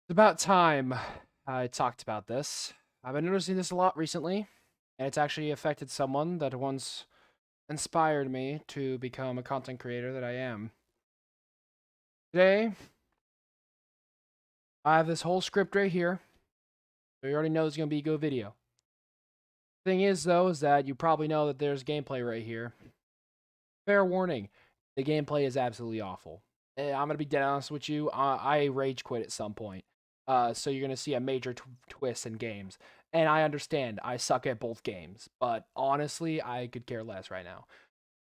It's about time I talked about this. I've been noticing this a lot recently, and it's actually affected someone that once inspired me to become a content creator that I am. Today, I have this whole script right here, so you already know it's going to be a good video. Thing is, though, is that you probably know that there's gameplay right here. Fair warning, the gameplay is absolutely awful. I'm going to be dead honest with you, I rage quit at some point. So you're going to see a major twist in games. And I understand I suck at both games, but honestly, I could care less right now.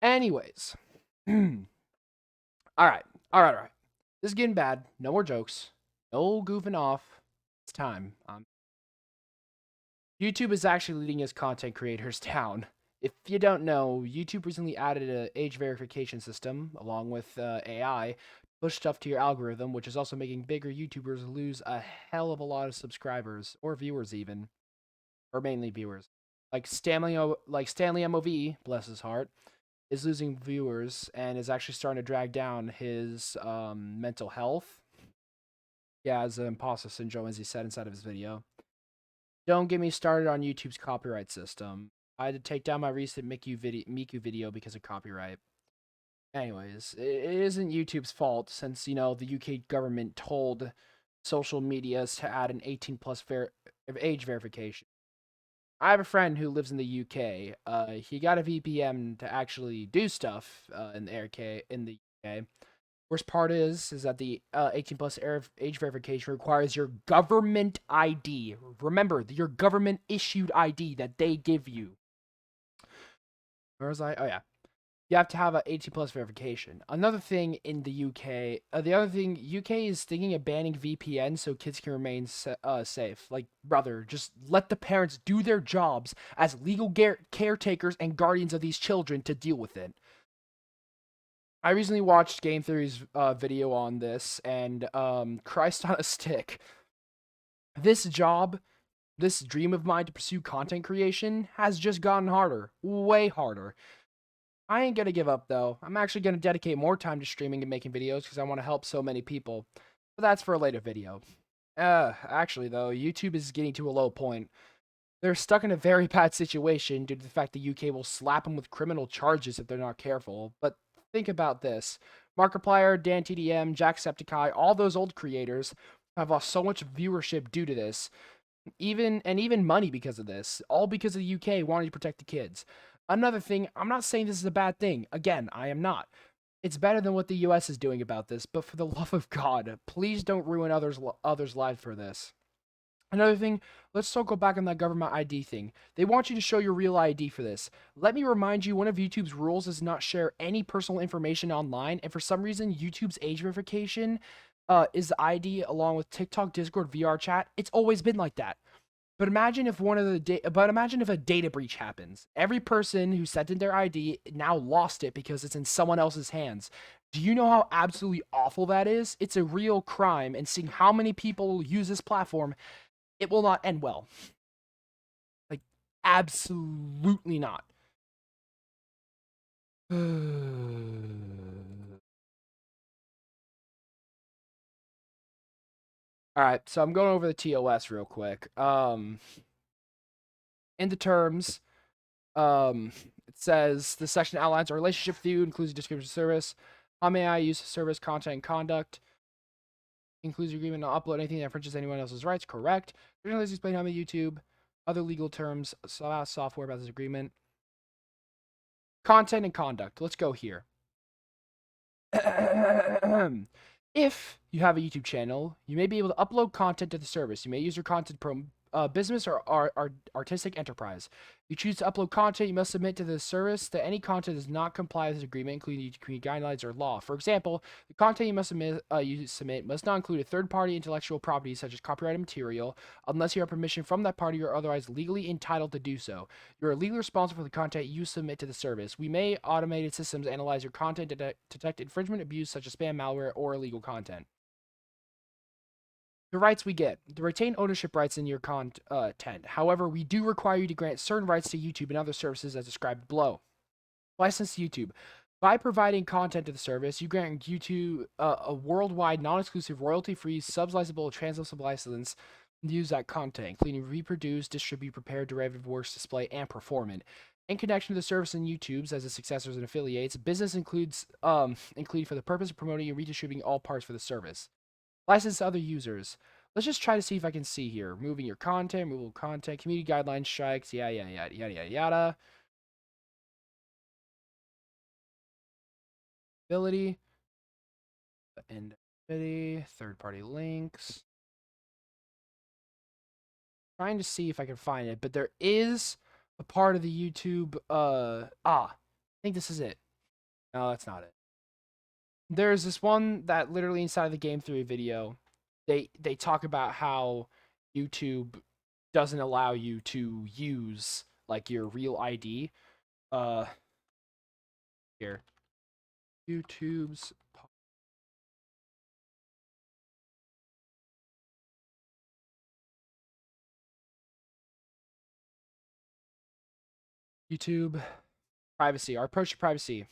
Anyways, all right, all right. This is getting bad. No more jokes. No goofing off. It's time. YouTube is actually leading its content creators down. If you don't know, YouTube recently added an age verification system along with AI, push stuff to your algorithm, which is also making bigger YouTubers lose a hell of a lot of subscribers or viewers, even, or mainly viewers. Stanley MOV, bless his heart, is losing viewers and is actually starting to drag down his mental health. Yeah, as an imposter syndrome, as he said inside of his video. Don't get me started on YouTube's copyright system. I had to take down my recent Miku video because of copyright. Anyways, it isn't YouTube's fault since, the UK government told social medias to add an 18 plus age verification. I have a friend who lives in the UK. He got a VPN to actually do stuff in the UK. Worst part is that the 18 plus age verification requires your government ID. Remember, your government issued ID that they give you. Where was I? Oh yeah, you have to have a 18 plus verification. Another thing in the UK, UK is thinking of banning VPN so kids can remain safe. Like, brother, just let the parents do their jobs as legal caretakers and guardians of these children to deal with it. I recently watched Game Theory's video on this, and Christ on a stick. This job, this dream of mine to pursue content creation has just gotten harder, way harder. I ain't gonna give up though. I'm actually gonna dedicate more time to streaming and making videos because I want to help so many people. But that's for a later video. Actually though, YouTube is getting to a low point. They're stuck in a very bad situation due to the fact the UK will slap them with criminal charges if they're not careful. But think about this. Markiplier, DanTDM, Jacksepticeye, all those old creators have lost so much viewership due to this. Even money because of this. All because of the UK wanting to protect the kids. Another thing, I'm not saying this is a bad thing. Again, I am not. It's better than what the US is doing about this, but for the love of God, please don't ruin others' lives for this. Another thing, let's still go back on that government ID thing. They want you to show your real ID for this. Let me remind you, one of YouTube's rules is not share any personal information online, and for some reason, YouTube's age verification is the ID along with TikTok, Discord, VR chat. It's always been like that. But imagine if imagine if a data breach happens. Every person who sent in their ID now lost it because it's in someone else's hands. Do you know how absolutely awful that is? It's a real crime, and seeing how many people use this platform, it will not end well. Like, absolutely not. All right, so I'm going over the TOS real quick. In the terms, it says the section outlines a relationship with you, includes a description of service. How may I use the service, content, and conduct? Includes your agreement not upload anything that infringes anyone else's rights. Correct. Originally, explain how the YouTube. Other legal terms, software about this agreement. Content and conduct. Let's go here. If you have a YouTube channel, you may be able to upload content to the service. You may use your content from business or artistic enterprise. If you choose to upload content, you must submit to the service that any content does not comply with this agreement, including community guidelines or law. For example, the content you submit must not include a third-party intellectual property such as copyrighted material, unless you have permission from that party or otherwise legally entitled to do so. You are legally responsible for the content you submit to the service. We may automated systems analyze your content to detect infringement, abuse such as spam, malware, or illegal content. The rights we get. To retain ownership rights in your content. However, we do require you to grant certain rights to YouTube and other services as described below. License to YouTube. By providing content to the service, you grant YouTube a worldwide, non-exclusive, royalty-free, sublicensable, translicensable license to use that content, including reproduce, distribute, prepare, derivative works, display, and perform it. In connection to the service and YouTube's as its successors and affiliates, business include for the purpose of promoting and redistributing all parts for the service. License to other users. Let's just try to see if I can see here. Moving your content, removal content, community guidelines, strikes, yada yada yada yada yada yada. Ability. End third party links. Trying to see if I can find it, but there is a part of the YouTube I think this is it. No, that's not it. There's this one that literally inside of the game theory video, they talk about how YouTube doesn't allow you to use like your real ID. Uh Here. YouTube's YouTube privacy. Our approach to privacy.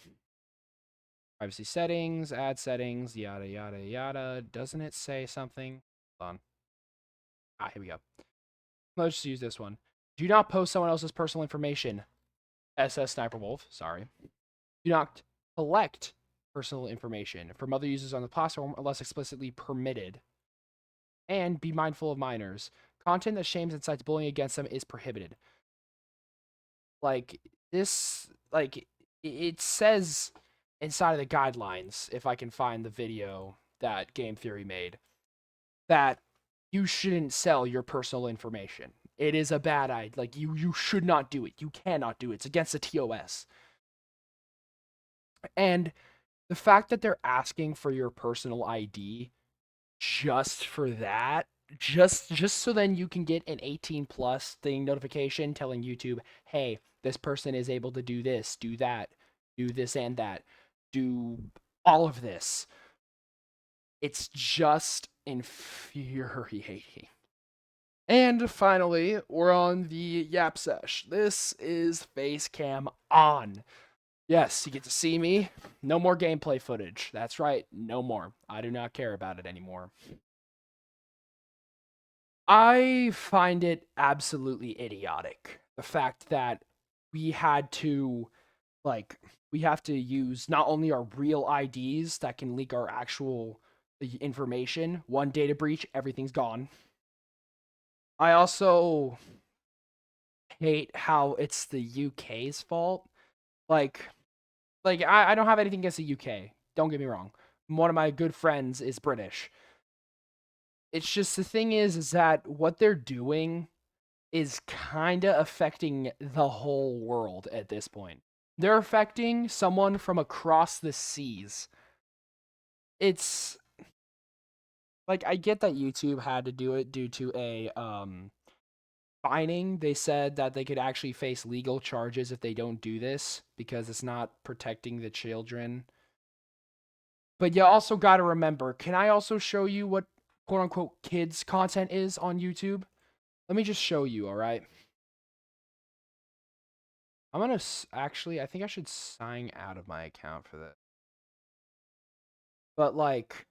Privacy settings, ad settings, yada yada yada. Doesn't it say something? Hold on. Here we go. Let's just use this one. Do not post someone else's personal information. SS Sniper Wolf, sorry. Do not collect personal information from other users on the platform unless explicitly permitted. And be mindful of minors. Content that shames and incites bullying against them is prohibited. Like, this, like, it says inside of the guidelines, if I can find the video that Game Theory made, that you shouldn't sell your personal information. It is a bad idea. Like, you should not do it. You cannot do it. It's against the TOS. And the fact that they're asking for your personal ID just for that, just so then you can get an 18 plus thing notification telling YouTube, hey, this person is able to do this, do that, do this and that, do all of this. It's just infuriating. And finally, we're on the Yap Sesh. This is Facecam on. Yes, you get to see me. No more gameplay footage. That's right, no more. I do not care about it anymore. I find it absolutely idiotic. The fact that we had to, like, we have to use not only our real IDs that can leak our actual information. One data breach, everything's gone. I also hate how it's the UK's fault. Like I don't have anything against the UK. Don't get me wrong. One of my good friends is British. It's just the thing is that what they're doing is kind of affecting the whole world at this point. They're affecting someone from across the seas. It's like I get that YouTube had to do it due to a fining. They said that they could actually face legal charges if they don't do this because it's not protecting the children. But you also got to remember, can I also show you what quote unquote kids content is on YouTube? Let me just show you, all right? I'm going to actually, I think I should sign out of my account for this. But like,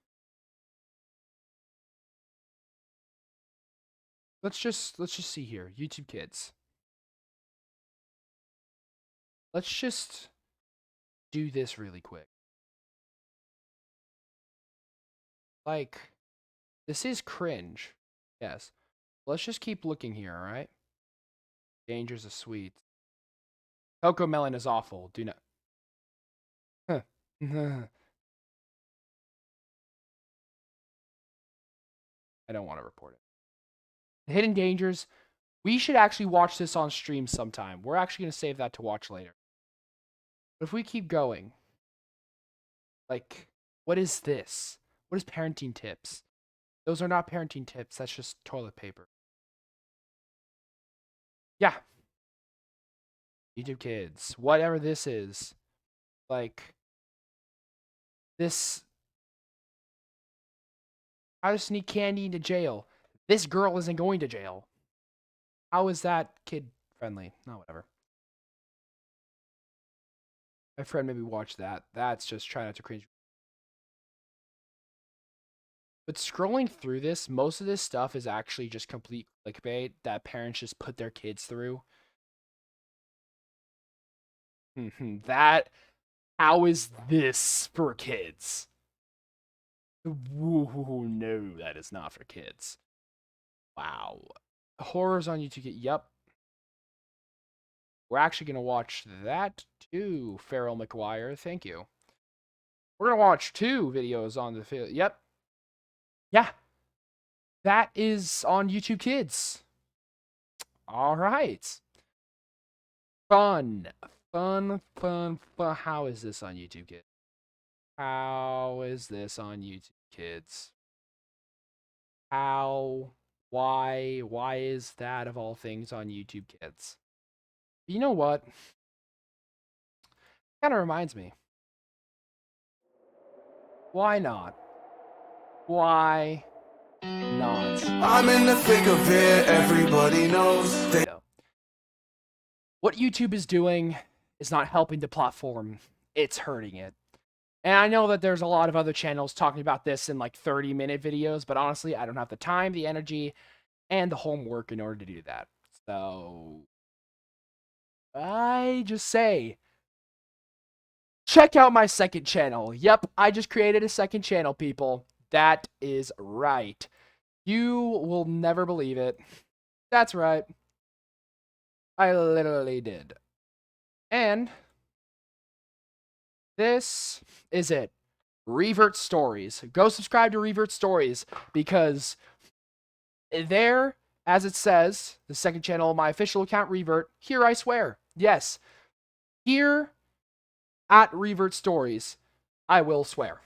let's just see here. YouTube Kids. Let's just do this really quick. Like, this is cringe. Yes. Let's just keep looking here, all right? Dangers of sweets. Cocoa melon is awful. Do not. Huh. I don't want to report it. Hidden dangers. We should actually watch this on stream sometime. We're actually going to save that to watch later. But if we keep going, like, what is this? What is parenting tips? Those are not parenting tips. That's just toilet paper. Yeah. YouTube Kids. Whatever this is. Like, this. How to sneak candy into jail. This girl isn't going to jail. How is that kid friendly? No, whatever. My friend made me watch that. That's just trying not to cringe. But scrolling through this, most of this stuff is actually just complete clickbait that parents just put their kids through. That, how is this for kids? Ooh, no, that is not for kids. Wow. Horrors on YouTube. Yep. We're actually going to watch that too, Farrell McGuire. Thank you. We're going to watch 2 videos on the field. Yep. Yeah. That is on YouTube Kids. All right. Fun. Fun. How is this on YouTube Kids? How is this on YouTube Kids? How? Why? Why is that of all things on YouTube Kids? You know what? Kind of reminds me. Why not? Why not? I'm in the thick of it, everybody knows. What YouTube is doing is not helping the platform, it's hurting it. And I know that there's a lot of other channels talking about this in like 30-minute videos, but honestly, I don't have the time, the energy, and the homework in order to do that. So I just say, check out my second channel. Yep, I just created a second channel, people. That is right. You will never believe it. That's right. I literally did. And this is it. Revert Stories. Go subscribe to Revert Stories because there, as it says, the second channel, my official account, Revert, here I swear. Yes. Here at Revert Stories, I will swear.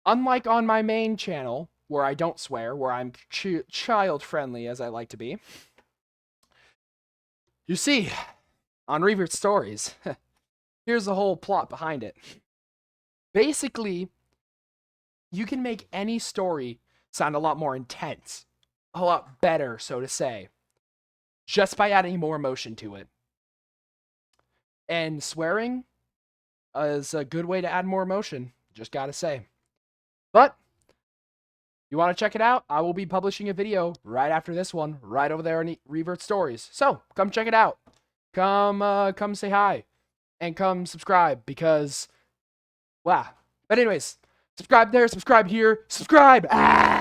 Unlike on my main channel, where I don't swear, where I'm child-friendly as I like to be. You see, on Revert Stories, here's the whole plot behind it. Basically, you can make any story sound a lot more intense, a lot better, so to say, just by adding more emotion to it. And swearing is a good way to add more emotion, just gotta say. But you want to check it out? I will be publishing a video right after this one, right over there on Revert Stories. So come check it out. Come say hi, and come subscribe because, wow. But anyways, subscribe there, subscribe here, subscribe. Ah!